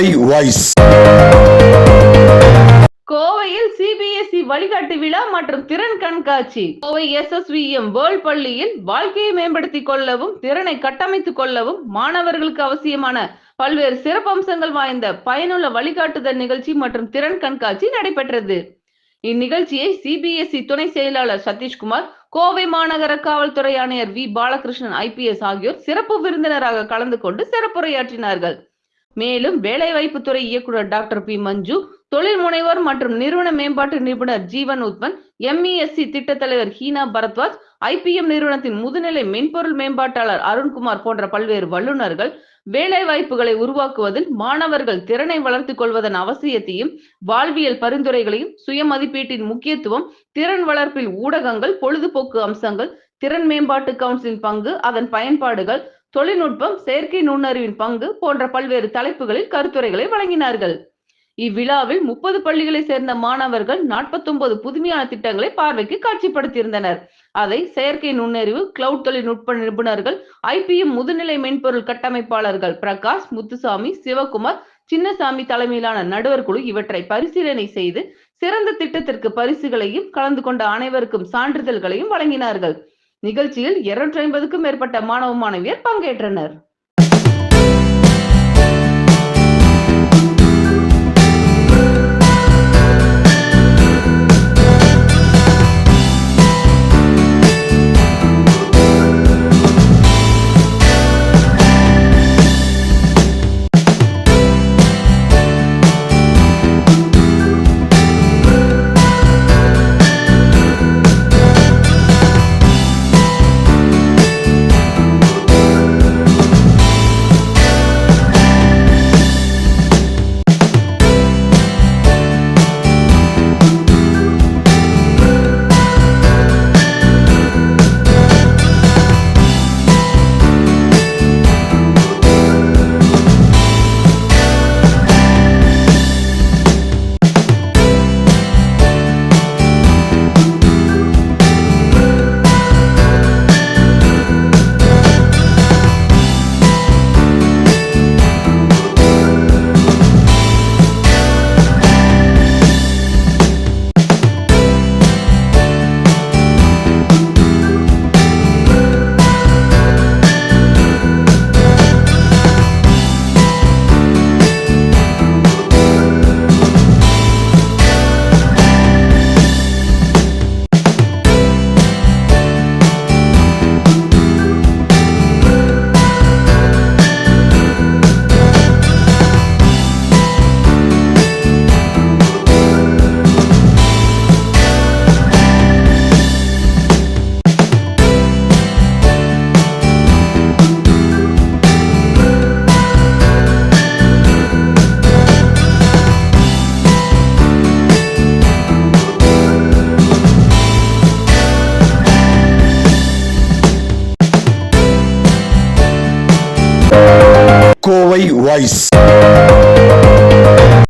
Kovai voice. கோவையில் CBSE வழிகாட்டு விழா மற்றும் திறன் கண்காட்சி. கோவை SSVM வேர்ல்ட் பள்ளியில் வாழ்க்கையை மேம்படுத்திக் கொள்ளவும் திறனை கட்டமைத்துக் கொள்ளவும் மாணவர்களுக்கு அவசியமான பல்வேறு சிறப்பம்சங்கள் வாய்ந்த பயனுள்ள வழிகாட்டுதல் நிகழ்ச்சி மற்றும் திறன் கண்காட்சி நடைபெற்றது. இந்நிகழ்ச்சியை சிபிஎஸ்இ துணை செயலாளர் சதீஷ்குமார், கோவை மாநகர காவல்துறை ஆணையர் வி பாலகிருஷ்ணன் IPS ஆகியோர் சிறப்பு விருந்தினராக கலந்து கொண்டு சிறப்புரையாற்றினார்கள். மேலும் வேலைவாய்ப்புத்துறை இயக்குநர் டாக்டர் P. மஞ்சு, தொழில் முனைவோர் மற்றும் நிறுவன மேம்பாட்டு நிபுணர் ஜீவன் உத்பன், MESC திட்ட தலைவர் ஹீனா பரத்வாஜ், IPM நிறுவனத்தின் முதுநிலை மென்பொருள் மேம்பாட்டாளர் அருண்குமார் போன்ற பல்வேறு வல்லுநர்கள் வேலை வாய்ப்புகளை உருவாக்குவதில் மாணவர்கள் திறனை வளர்த்துக் கொள்வதன் அவசியத்தையும், வாழ்வியல் பரிந்துரைகளையும், சுய மதிப்பீட்டின் முக்கியத்துவம், திறன் வளர்ப்பில் ஊடகங்கள், பொழுதுபோக்கு அம்சங்கள், திறன் மேம்பாட்டு கவுன்சிலின் பங்கு, அதன் பயன்பாடுகள், தொழில்நுட்பம், செயற்கை நுண்ணறிவின் பங்கு போன்ற பல்வேறு தலைப்புகளில் கருத்துரைகளை வழங்கினார்கள். இவ்விழாவில் 30 பள்ளிகளை சேர்ந்த மாணவர்கள் 49 புதுமையான திட்டங்களை பார்வைக்கு காட்சிப்படுத்தியிருந்தனர். அதை செயற்கை நுண்ணறிவு, கிளவுட் தொழில்நுட்ப நிபுணர்கள், IPM முதுநிலை மென்பொருள் கட்டமைப்பாளர்கள் பிரகாஷ், முத்துசாமி, சிவகுமார், சின்னசாமி தலைமையிலான நடுவர் குழு இவற்றை பரிசீலனை செய்து சிறந்த திட்டத்திற்கு பரிசுகளையும், கலந்து கொண்ட அனைவருக்கும் சான்றிதழ்களையும் வழங்கினார்கள். நிகழ்ச்சியில் 250க்கும் மேற்பட்ட மாணவ மாணவியர் பங்கேற்றனர். கோவை வாய்ஸ்.